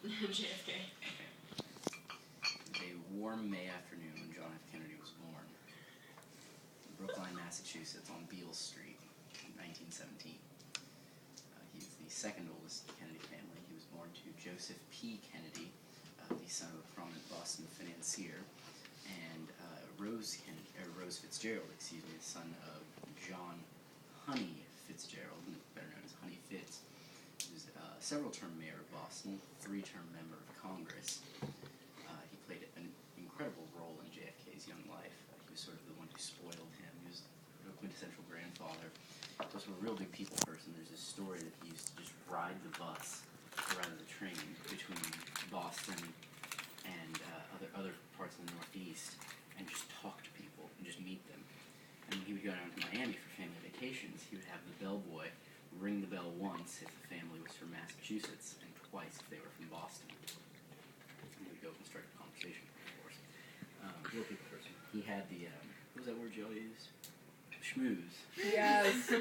JFK. A warm May afternoon when John F. Kennedy was born. In Brookline, Massachusetts, on Beale Street, in 1917. He's the second oldest Kennedy family. He was born to Joseph P. Kennedy, the son of a prominent Boston financier, and Rose Fitzgerald, the son of John Honey Fitzgerald, better known as Honey Fitz. He was a several-term mayor of Boston, 3-term member of Congress. He played an incredible role in JFK's young life. He was sort of the one who spoiled him. He was a quintessential grandfather. He was also a real big people person. There's this story that he used to just ride the bus, or rather the train, between Boston and other parts of the Northeast, and just talk to people and just meet them. And when he would go down to Miami for family vacations, he would have the bellboy ring the bell once if the family was from Massachusetts, and twice if they were from Boston. And he would go and strike a conversation, of course. Real people person. He had the, what was that word you all used? Schmooze. Yes.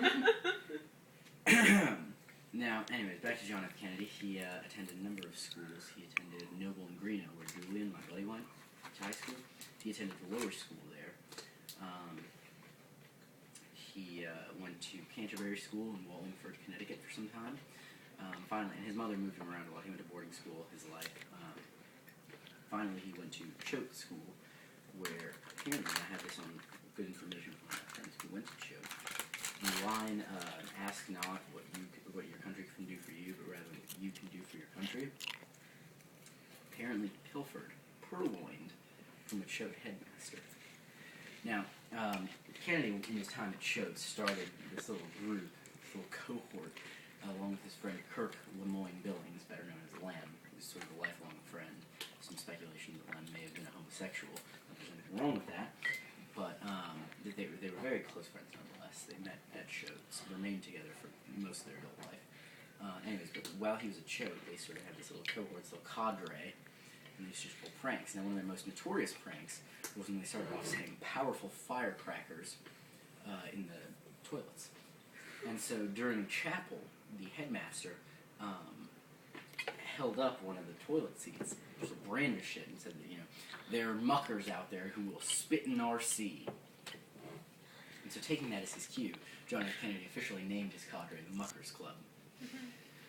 Now, anyways, back to John F. Kennedy. He attended a number of schools. He attended Noble and Greenough, where Julian, my buddy, went to high school. He attended the lower school there. He went to Canterbury School in Wallingford, Connecticut for some time. Finally, and his mother moved him around a lot. He went to boarding school his life. Finally, he went to Choate School, where apparently, I have this on good information from my friends who went to Choate. The line, ask not what your country can do for you, but rather what you can do for your country, apparently purloined from a Choate headmaster. Now, Kennedy, in his time at Choate, started this little group, this little cohort, along with his friend Kirk Lemoyne Billings, better known as Lem, who was sort of a lifelong friend. Some speculation that Lem may have been a homosexual. There's nothing wrong with that, but they were very close friends nonetheless. They met at Choate, remained together for most of their adult life. Anyways, but while he was at Choate, they sort of had this little cohort, this little cadre, and they used to pull pranks. Now, one of their most notorious pranks was when they started off setting powerful firecrackers in the toilets. And so during chapel, the headmaster held up one of the toilet seats, just brandished it, and said that, there are muckers out there who will spit in our sea. And so taking that as his cue, John F. Kennedy officially named his cadre the Muckers Club.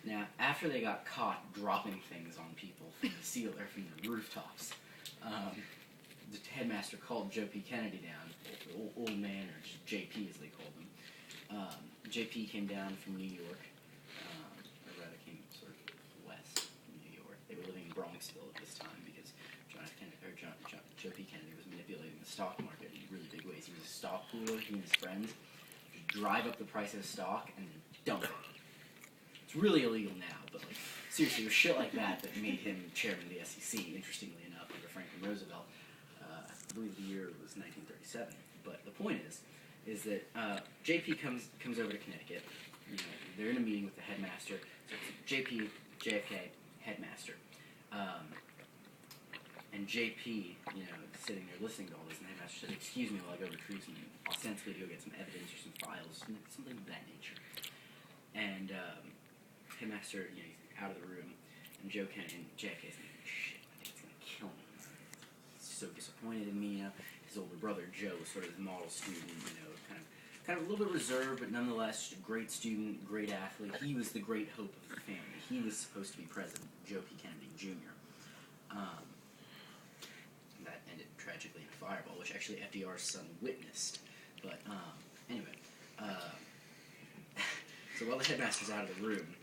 Now, after they got caught dropping things on people from the rooftops, the headmaster called Joe P. Kennedy down, the old man, or just JP as they called him. JP came down from New York, or rather came sort of west from New York. They were living in Bronxville at this time because Joe P. Kennedy was manipulating the stock market in really big ways. He was a stock pooler. He and his friends would drive up the price of stock and then dump it. It's really illegal now, but seriously, it was shit like that that made him chairman of the SEC, interestingly enough, under Franklin Roosevelt. I believe the year was 1937. But the point is that JP comes over to Connecticut. They're in a meeting with the headmaster. So it's JP, JFK, headmaster. And JP, sitting there listening to all this, and the headmaster says, "Excuse me while I go retrieve some, ostensibly go get some evidence or some files, something of that nature." And headmaster, he's out of the room, and JFK's thinking, "Shit, my dad's gonna kill me. He's so disappointed in me." His older brother Joe was sort of his model student, kind of a little bit reserved, but nonetheless just a great student, great athlete. He was the great hope of the family. He was supposed to be president, Joe P. Kennedy Jr. That ended tragically in a fireball, which actually FDR's son witnessed. But anyway, so while the headmaster's out of the room,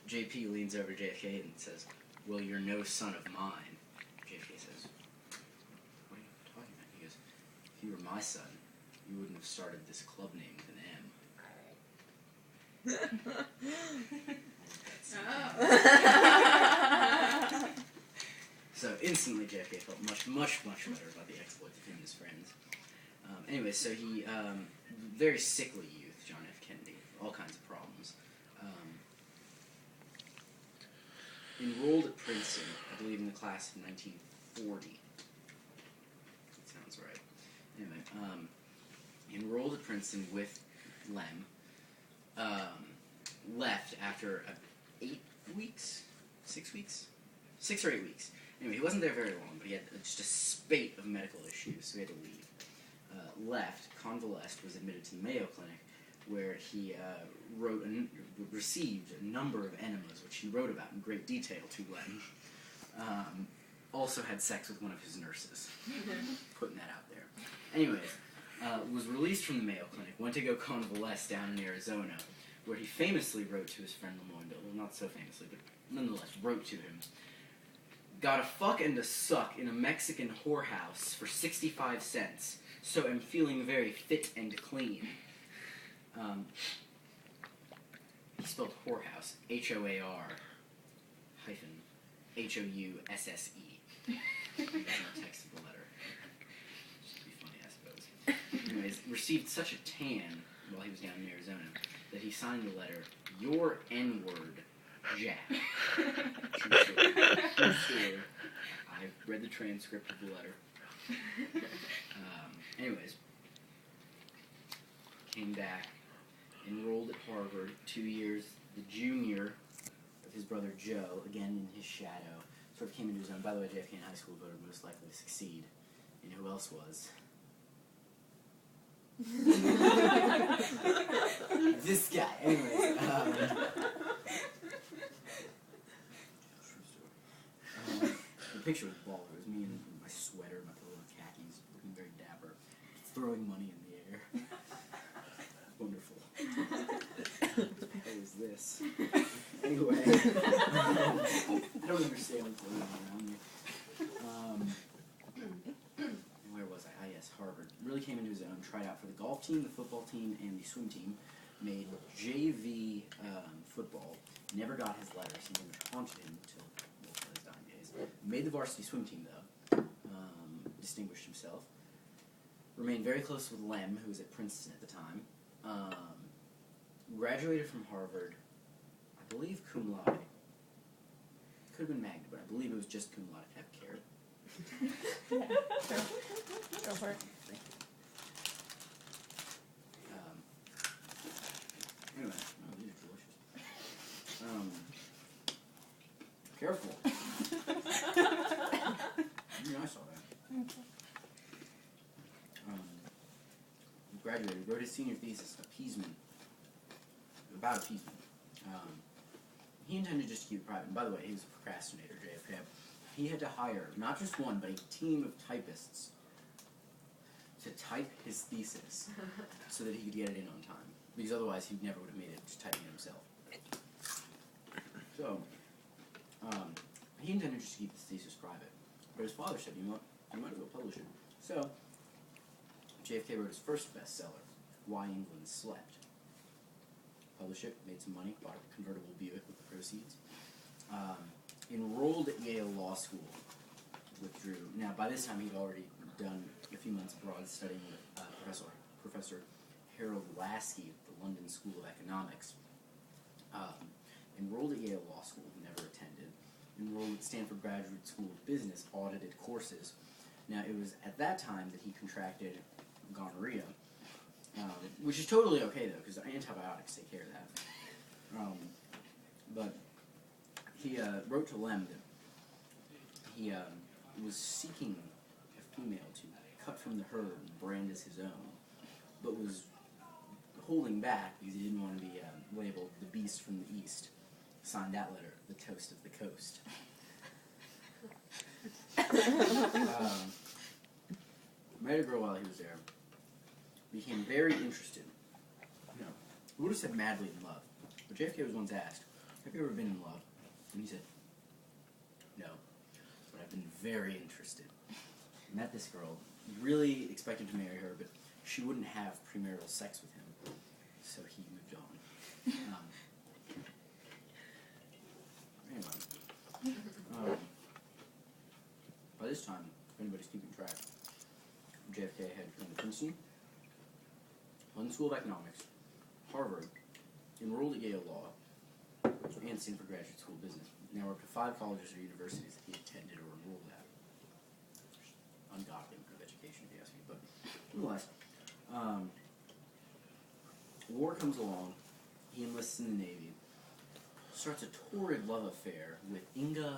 JP leans over to JFK and says, "Well, you're no son of mine." JFK says, "What are you talking about?" He goes, "If you were my son, you wouldn't have started this club name with an M." So instantly JFK felt much better about the exploits of him and his friends. Anyway, so he, very sickly youth, John F. Kennedy, all kinds of problems. Enrolled at Princeton, I believe in the class of 1940. That sounds right. Anyway, enrolled at Princeton with Lem. Left after 6 weeks, 6 or 8 weeks. Anyway, he wasn't there very long, but he had just a spate of medical issues, so he had to leave. Left, convalesced, was admitted to the Mayo Clinic, where he received a number of enemas, which he wrote about in great detail to Len. Also had sex with one of his nurses. Putting that out there. Anyways, was released from the Mayo Clinic, went to go convalesce down in Arizona, where he famously wrote to his friend Lemoyne, well, not so famously, but nonetheless wrote to him, "Got a fuck and a suck in a Mexican whorehouse for 65 cents, so am feeling very fit and clean." He spelled whorehouse, H-O-A-R hyphen H-O-U-S-S-E. He doesn't text the letter. Should be funny, I suppose. Anyways, received such a tan while he was down in Arizona that he signed the letter, "Your N-word, Jack." True story. True story. I read the transcript of the letter. Anyways, came back, enrolled at Harvard, 2 years the junior of his brother Joe, again in his shadow. Sort of came into his own. By the way, JFK in high school voted most likely to succeed. And who else was? This guy. Anyways, the picture was baller. It was me in my sweater, my polo khakis, looking very dapper, throwing money in the air. Wonderful. What is this? Anyway, I don't understand what's going on around me. Where was I? Ah, yes, Harvard. Really came into his own, tried out for the golf team, the football team, and the swim team. Made JV football. Never got his letter, something which haunted him until his dying days. Made the varsity swim team, though. Distinguished himself. Remained very close with Lem, who was at Princeton at the time. Graduated from Harvard, I believe cum laude. Could have been magna, but I believe it was just cum laude. Have carrot. Go for it. Thank you. Anyway, oh, these are delicious. Careful. I saw that. Graduated, wrote his senior thesis, about appeasement. He intended just to keep it private. And by the way, he was a procrastinator, JFK. He had to hire not just one, but a team of typists to type his thesis so that he could get it in on time. Because otherwise, he never would have made it just typing it himself. So, he intended just to keep his thesis private. But his father said, you might as well publish it. So, JFK wrote his first bestseller, Why England Slept. Published it, made some money, bought a convertible Buick with the proceeds. Enrolled at Yale Law School, withdrew. Now, by this time, he'd already done a few months abroad studying with Professor Harold Lasky at the London School of Economics. Enrolled at Yale Law School, never attended. Enrolled at Stanford Graduate School of Business, audited courses. Now, it was at that time that he contracted gonorrhea, which is totally okay, though, because antibiotics take care of that. But he wrote to Lem that he was seeking a female to cut from the herd and brand as his own, but was holding back because he didn't want to be labeled the beast from the east. Signed that letter, the toast of the coast. Met a girl while he was there. Became very interested. You know, we would have said madly in love. But JFK was once asked, have you ever been in love? And he said, no, but I've been very interested. Met this girl, really expected to marry her, but she wouldn't have premarital sex with him, so he moved on. Anyway, by this time, if anybody's keeping track, JFK had gone to Princeton, London School of Economics, Harvard, enrolled at Yale Law, and Stanford Graduate School of Business. Now we're up to 5 colleges or universities that he attended or enrolled at. Ungodly amount of education, if you ask me, but nonetheless, war comes along, he enlists in the Navy, starts a torrid love affair with Inga